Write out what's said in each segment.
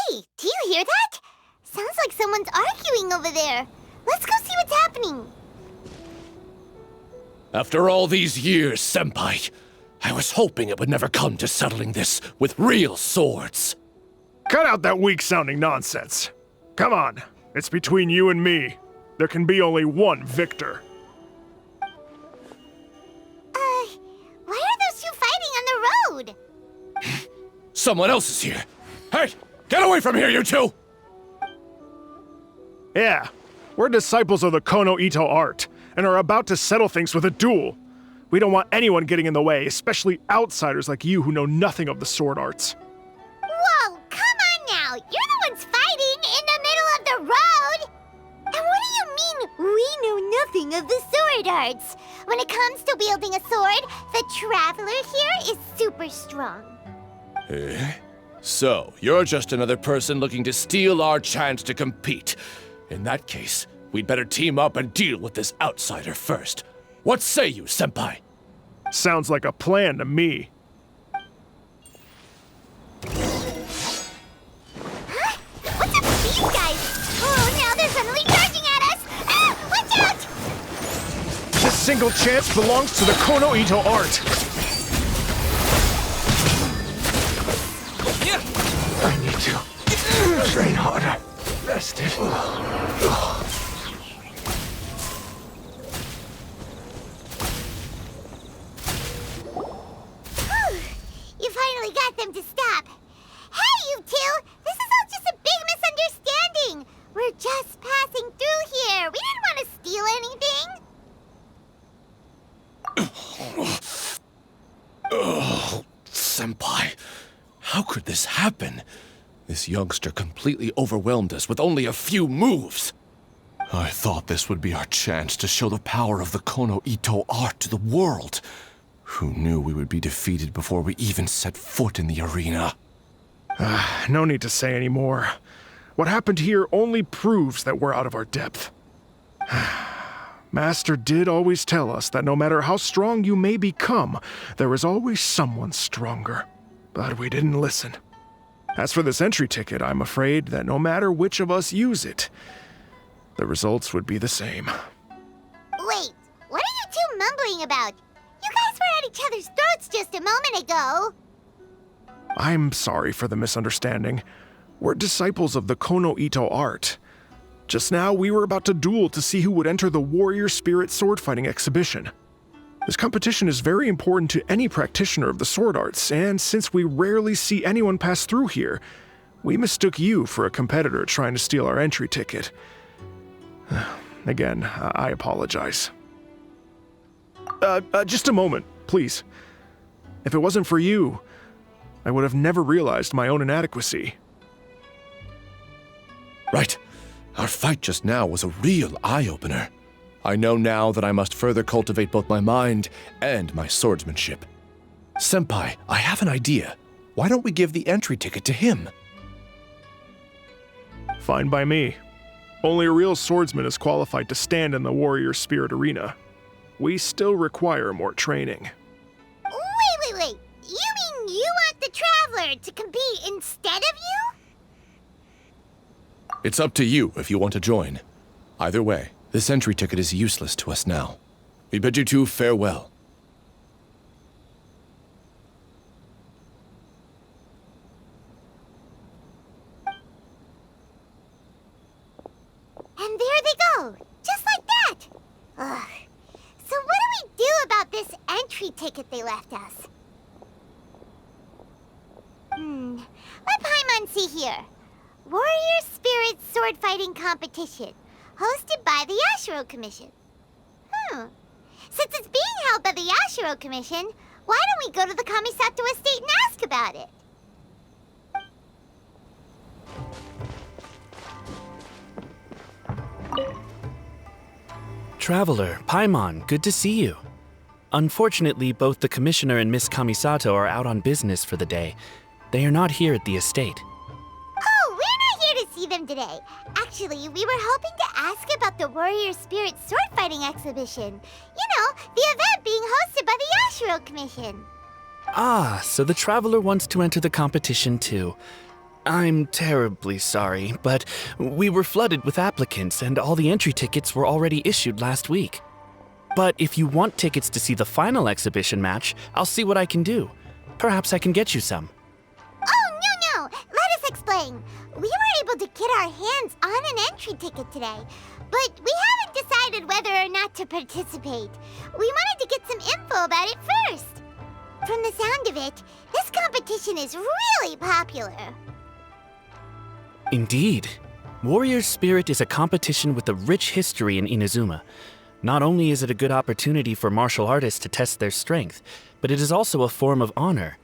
Hey, do you hear that? Sounds like someone's arguing over there. Let's go see what's happening. After all these years, Senpai, I was hoping it would never come to settling this with real swords. Cut out that weak-sounding nonsense. Come on, it's between you and me. There can be only one victor. Why are those two fighting on the road? Someone else is here. Hey, get away from here, you two! Yeah, we're disciples of the Kono Ito art, and are about to settle things with a duel. We don't want anyone getting in the way, especially outsiders like you who know nothing of the sword arts. Whoa, come on now! You're the ones fighting in the middle of the road! And what do you mean, we know nothing of the sword arts? When it comes to wielding a sword, the Traveler here is super strong. Eh? So, you're just another person looking to steal our chance to compete. In that case, we'd better team up and deal with this outsider first. What say you, Senpai? Sounds like a plan to me. Huh? What's up with these guys? Oh, now they're suddenly charging at us! Ah, watch out! This single chance belongs to the Kono Ito art. I need to train harder. Rested. You finally got them to stop. Hey, you two! This is all just a big misunderstanding. We're just passing through here. We didn't want to steal anything. Oh, Senpai, how could this happen? This youngster completely overwhelmed us with only a few moves. I thought this would be our chance to show the power of the Kono Ito art to the world. Who knew we would be defeated before we even set foot in the arena? No need to say any more. What happened here only proves that we're out of our depth. Master did always tell us that no matter how strong you may become, there is always someone stronger. But we didn't listen. As for this entry ticket, I'm afraid that no matter which of us use it, the results would be the same. Wait, what are you two mumbling about? You guys were at each other's throats just a moment ago. I'm sorry for the misunderstanding. We're disciples of the Kono Ito art. Just now, we were about to duel to see who would enter the Warrior Spirit sword fighting exhibition. This competition is very important to any practitioner of the sword arts, and since we rarely see anyone pass through here, we mistook you for a competitor trying to steal our entry ticket. Again, I apologize. Just a moment, please. If it wasn't for you, I would have never realized my own inadequacy. Right. Our fight just now was a real eye-opener. I know now that I must further cultivate both my mind and my swordsmanship. Senpai, I have an idea. Why don't we give the entry ticket to him? Fine by me. Only a real swordsman is qualified to stand in the Warrior Spirit arena. We still require more training. Wait. You mean you want the Traveler to compete instead of you? It's up to you if you want to join. Either way, this entry ticket is useless to us now. We bid you two farewell. And there they go, just like that. Ugh. So what do we do about this entry ticket they left us? Let Paimon see here. Warrior Spirit Sword Fighting Competition, hosted by the Yashiro Commission. Since it's being held by the Yashiro Commission, why don't we go to the Kamisato estate and ask about it? Traveler, Paimon, good to see you. Unfortunately, both the Commissioner and Miss Kamisato are out on business for the day. They are not here at the estate. Oh, we're not here to see them today. Actually, we were hoping to ask about the Warrior Spirit Sword Fighting Exhibition. You know, the event being hosted by the Yashiro Commission. Ah, so the Traveler wants to enter the competition too. I'm terribly sorry, but we were flooded with applicants and all the entry tickets were already issued last week. But if you want tickets to see the final exhibition match, I'll see what I can do. Perhaps I can get you some. Oh, no! Let us explain. We were able to get our hands on an entry ticket today, but we haven't decided whether or not to participate. We wanted to get some info about it first. From the sound of it, this competition is really popular. Indeed. Warrior Spirit is a competition with a rich history in Inazuma. Not only is it a good opportunity for martial artists to test their strength, but it is also a form of honor.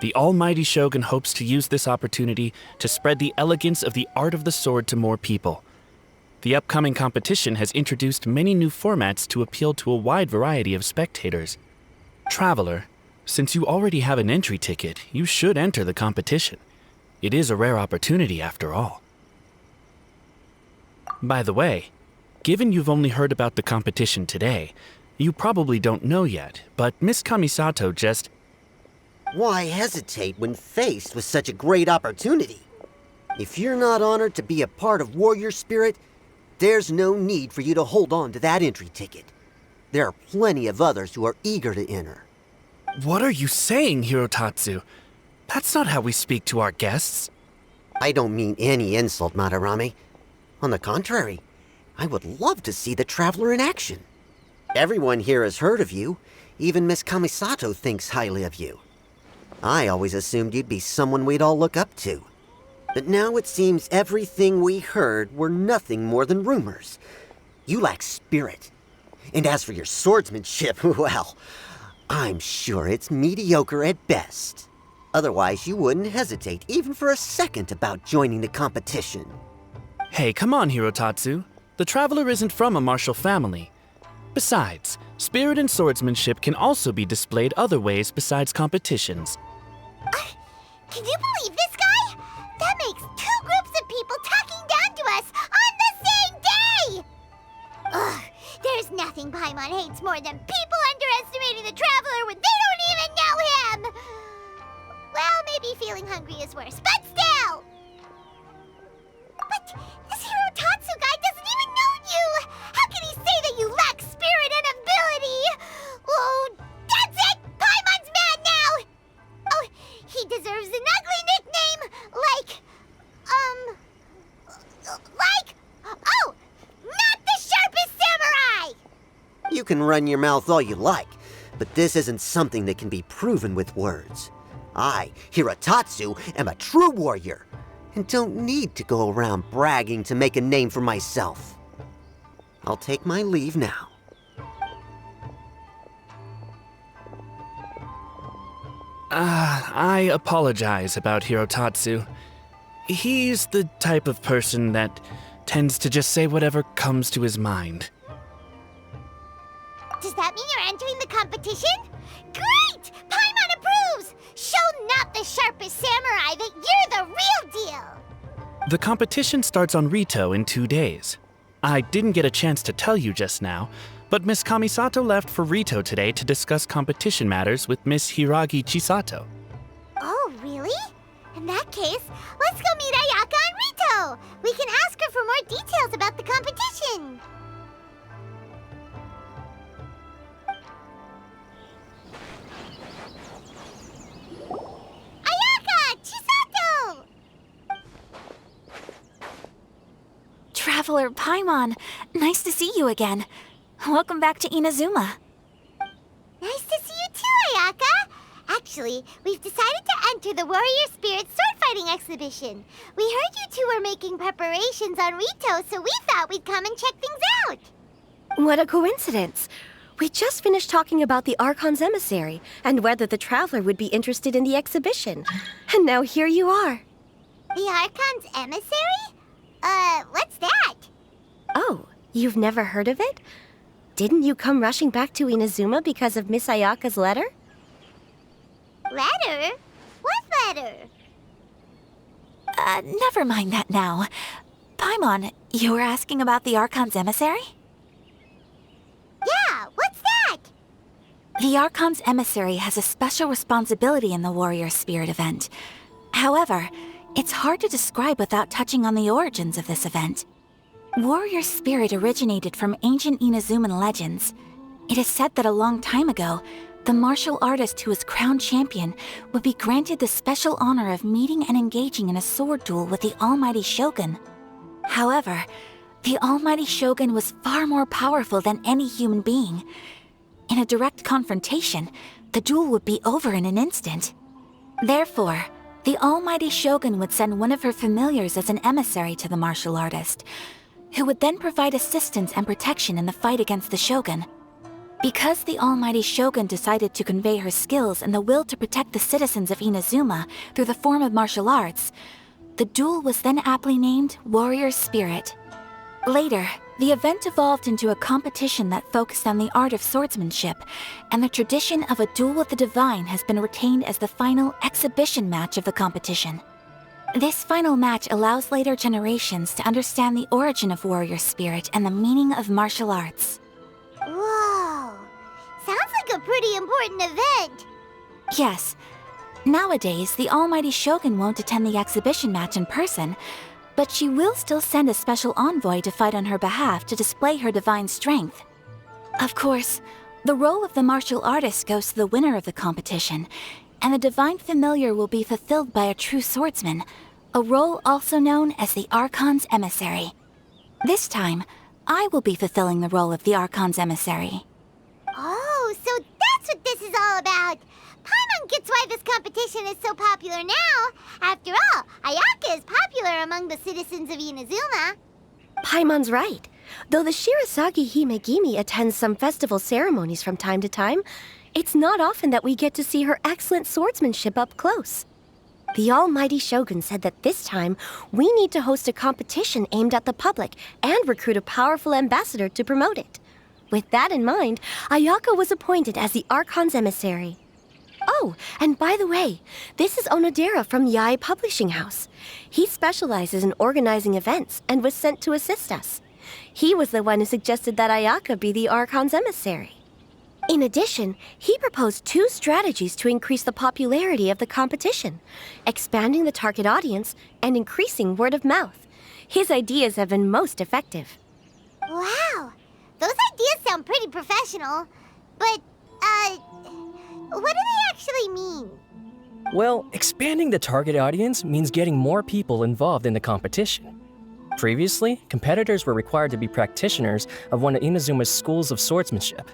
The Almighty Shogun hopes to use this opportunity to spread the elegance of the art of the sword to more people. The upcoming competition has introduced many new formats to appeal to a wide variety of spectators. Traveler, since you already have an entry ticket, you should enter the competition. It is a rare opportunity after all. By the way, given you've only heard about the competition today, you probably don't know yet, but Miss Kamisato just... Why hesitate when faced with such a great opportunity? If you're not honored to be a part of Warrior Spirit, there's no need for you to hold on to that entry ticket. There are plenty of others who are eager to enter. What are you saying, Hirotatsu? That's not how we speak to our guests. I don't mean any insult, Madarame. On the contrary, I would love to see the Traveler in action. Everyone here has heard of you. Even Miss Kamisato thinks highly of you. I always assumed you'd be someone we'd all look up to. But now it seems everything we heard were nothing more than rumors. You lack spirit. And as for your swordsmanship, well, I'm sure it's mediocre at best. Otherwise, you wouldn't hesitate even for a second about joining the competition. Hey, come on, Hirotatsu. The Traveler isn't from a martial family. Besides, spirit and swordsmanship can also be displayed other ways besides competitions. Can you believe this guy? That makes two groups of people talking down to us on the same day! Ugh, there's nothing Paimon hates more than people underestimating the Traveler when they don't even know him! Well, maybe feeling hungry is worse, but still! But this Hirotatsu guy doesn't even know you! How can he say that you lack spirit and ability? Oh, that's it! Paimon's mad now! Oh, he deserves an ugly nickname, oh, not the sharpest samurai! You can run your mouth all you like, but this isn't something that can be proven with words. I, Hirotatsu, am a true warrior, and don't need to go around bragging to make a name for myself. I'll take my leave now. I apologize about Hirotatsu. He's the type of person that tends to just say whatever comes to his mind. Does that mean you're entering the competition? Great! Paimon approves! Show not the sharpest samurai that you're the real deal! The competition starts on Rito in 2 days. I didn't get a chance to tell you just now, but Miss Kamisato left for Rito today to discuss competition matters with Miss Hiragi Chisato. Oh, really? In that case, let's go meet Ayaka and Rito! We can ask her for more details about the competition! Ayaka! Chisato! Traveler Paimon, nice to see you again. Welcome back to Inazuma. Nice to see you too, Ayaka! Actually, we've decided to enter the Warrior Spirit sword fighting exhibition. We heard you two were making preparations on Rito, so we thought we'd come and check things out. What a coincidence. We just finished talking about the Archon's emissary and whether the Traveler would be interested in the exhibition. And now here you are. The Archon's emissary? What's that? Oh, you've never heard of it? Didn't you come rushing back to Inazuma because of Miss Ayaka's letter? Letter? What letter? Never mind that now. Paimon, you were asking about the Archon's emissary? Yeah, what's that? The Archon's emissary has a special responsibility in the Warrior Spirit event. However, It's hard to describe without touching on the origins of this event. Warrior spirit originated from ancient Inazuman legends. It is said that a long time ago, the martial artist who was crowned champion would be granted the special honor of meeting and engaging in a sword duel with the Almighty Shogun. However, the Almighty Shogun was far more powerful than any human being. In a direct confrontation, the duel would be over in an instant. Therefore, the Almighty Shogun would send one of her familiars as an emissary to the martial artist, who would then provide assistance and protection in the fight against the Shogun. Because the Almighty Shogun decided to convey her skills and the will to protect the citizens of Inazuma through the form of martial arts, the duel was then aptly named Warrior Spirit. Later, the event evolved into a competition that focused on the art of swordsmanship, and the tradition of a duel with the divine has been retained as the final exhibition match of the competition. This final match allows later generations to understand the origin of warrior spirit and the meaning of martial arts. Whoa! Sounds like a pretty important event. Yes. Nowadays, the Almighty Shogun won't attend the exhibition match in person, but she will still send a special envoy to fight on her behalf to display her divine strength. Of course, the role of the martial artist goes to the winner of the competition, and the divine familiar will be fulfilled by a true swordsman, a role also known as the Archon's emissary. This time, I will be fulfilling the role of the Archon's emissary. Oh, so that's what this is all about. Paimon gets why this competition is so popular now. After all, Ayaka is popular among the citizens of Inazuma. Paimon's right. Though the Shirasagi Himegimi attends some festival ceremonies from time to time, it's not often that we get to see her excellent swordsmanship up close. The Almighty Shogun said that this time, we need to host a competition aimed at the public and recruit a powerful ambassador to promote it. With that in mind, Ayaka was appointed as the Archon's emissary. Oh, and by the way, this is Onodera from Yae Publishing House. He specializes in organizing events and was sent to assist us. He was the one who suggested that Ayaka be the Archon's emissary. In addition, he proposed 2 strategies to increase the popularity of the competition, expanding the target audience and increasing word of mouth. His ideas have been most effective. Wow, those ideas sound pretty professional. But, what do they actually mean? Well, expanding the target audience means getting more people involved in the competition. Previously, competitors were required to be practitioners of one of Inazuma's schools of swordsmanship.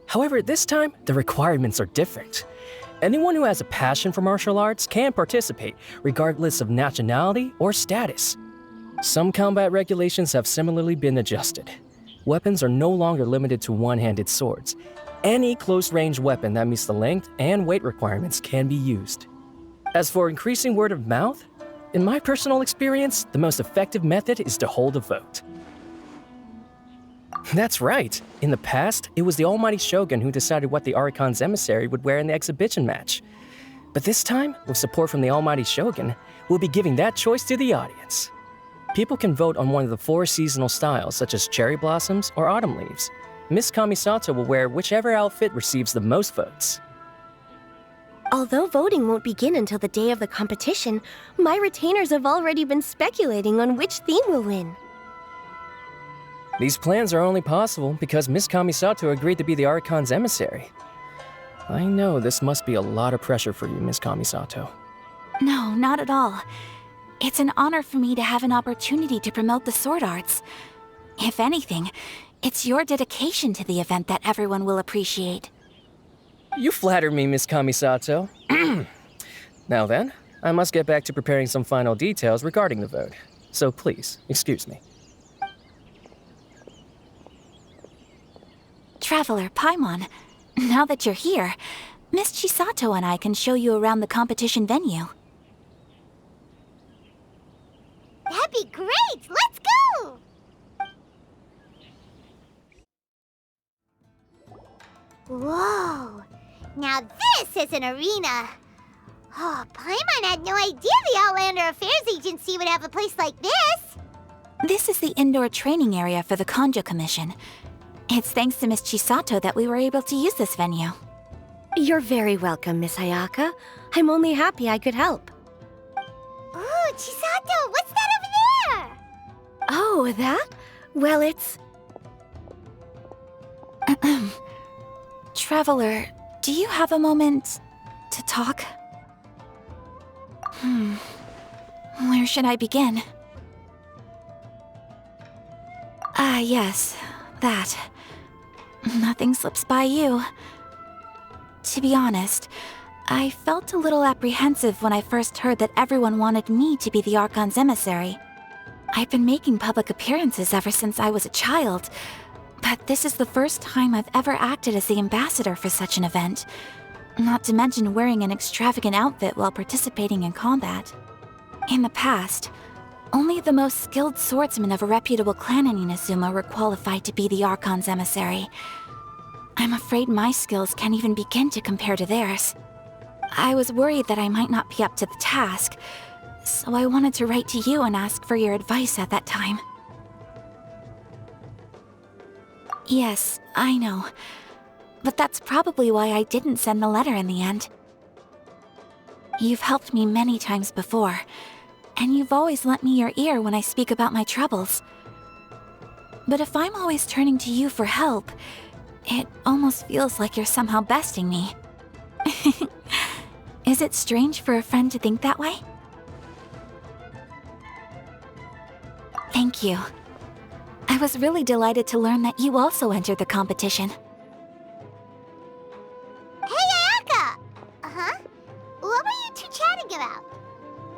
However, this time, the requirements are different. Anyone who has a passion for martial arts can participate, regardless of nationality or status. Some combat regulations have similarly been adjusted. Weapons are no longer limited to one-handed swords. Any close-range weapon that meets the length and weight requirements can be used. As for increasing word of mouth, in my personal experience, the most effective method is to hold a vote. That's right. In the past, it was the Almighty Shogun who decided what the Archon's emissary would wear in the exhibition match. But this time, with support from the Almighty Shogun, we'll be giving that choice to the audience. People can vote on one of the 4 seasonal styles, such as cherry blossoms or autumn leaves. Miss Kamisato will wear whichever outfit receives the most votes. Although voting won't begin until the day of the competition, my retainers have already been speculating on which theme will win. These plans are only possible because Miss Kamisato agreed to be the Archon's emissary. I know this must be a lot of pressure for you, Miss Kamisato. No, not at all. It's an honor for me to have an opportunity to promote the sword arts. If anything, it's your dedication to the event that everyone will appreciate. You flatter me, Miss Kamisato. Now then, I must get back to preparing some final details regarding the vote. So please, excuse me. Traveler Paimon, now that you're here, Miss Chisato and I can show you around the competition venue. That'd be great! Let's go! Whoa! Now this is an arena! Oh, Paimon had no idea the Outlander Affairs Agency would have a place like this! This is the indoor training area for the Konjo Commission. It's thanks to Miss Chisato that we were able to use this venue. You're very welcome, Miss Ayaka. I'm only happy I could help. Ooh, Ooh, Chisato, what's that over there? Oh, that? Well, it's... Traveler, do you have a moment to talk? Where should I begin? Ah, yes, that. Nothing slips by you. To be honest, I felt a little apprehensive when I first heard that everyone wanted me to be the Archon's emissary. I've been making public appearances ever since I was a child, but this is the first time I've ever acted as the ambassador for such an event, not to mention wearing an extravagant outfit while participating in combat. In the past, only the most skilled swordsmen of a reputable clan in Inazuma were qualified to be the Archon's emissary. I'm afraid my skills can't even begin to compare to theirs. I was worried that I might not be up to the task, so I wanted to write to you and ask for your advice at that time. Yes, I know. But that's probably why I didn't send the letter in the end. You've helped me many times before, and you've always lent me your ear when I speak about my troubles. But if I'm always turning to you for help, it almost feels like you're somehow besting me. Is it strange for a friend to think that way? Thank you. I was really delighted to learn that you also entered the competition. Hey, Ayaka! Uh-huh? What were you two chatting about?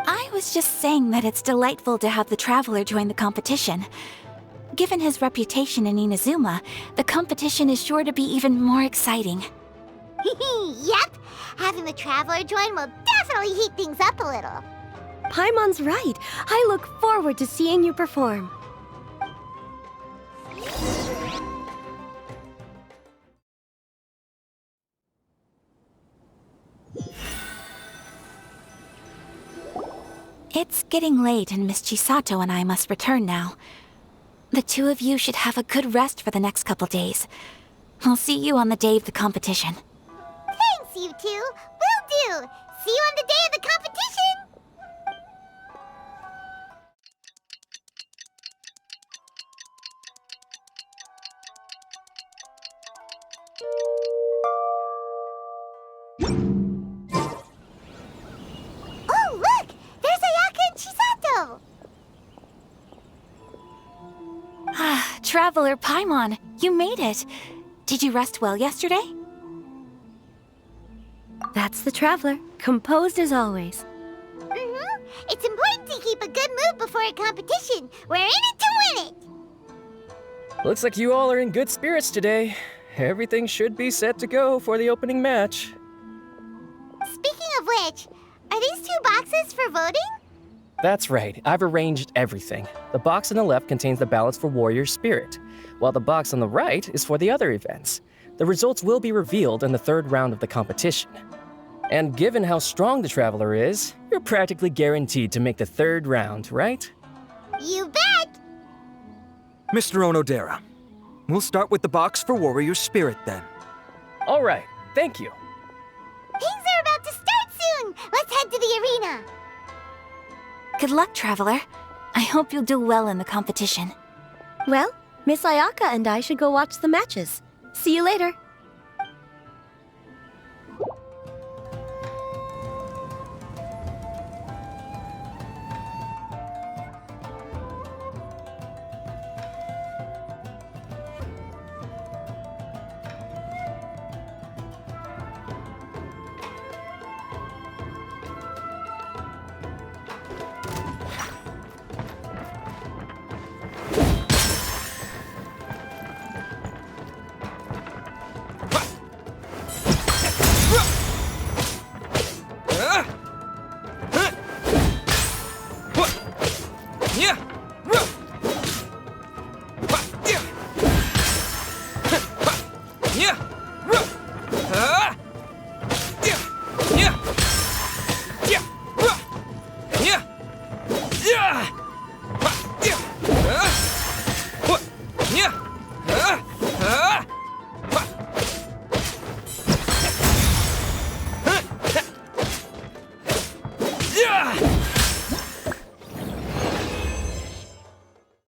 I was just saying that it's delightful to have the Traveler join the competition. Given his reputation in Inazuma, the competition is sure to be even more exciting. Yep! Having the Traveler join will definitely heat things up a little. Paimon's right. I look forward to seeing you perform. It's getting late and Miss Chisato and I must return now. The two of you should have a good rest for the next couple days. I'll see you on the day of the competition. Thanks, you two! Will do! See you on the day of the competition! Oh, look! There's Ayaka and Chisato! Ah, Traveler Paimon, you made it. Did you rest well yesterday? That's the Traveler, composed as always. Mm-hmm. It's important to keep a good mood before a competition. We're in it to win it! Looks like you all are in good spirits today. Everything should be set to go for the opening match. Speaking of which, are these two boxes for voting? That's right, I've arranged everything. The box on the left contains the ballots for Warrior Spirit, while the box on the right is for the other events. The results will be revealed in the third round of the competition. And given how strong the Traveler is, you're practically guaranteed to make the third round, right? You bet! Mr. Onodera, we'll start with the box for Warrior Spirit then. All right, thank you. Things are about to start soon! Let's head to the arena! Good luck, Traveler. I hope you'll do well in the competition. Well, Miss Ayaka and I should go watch the matches. See you later. Yeah!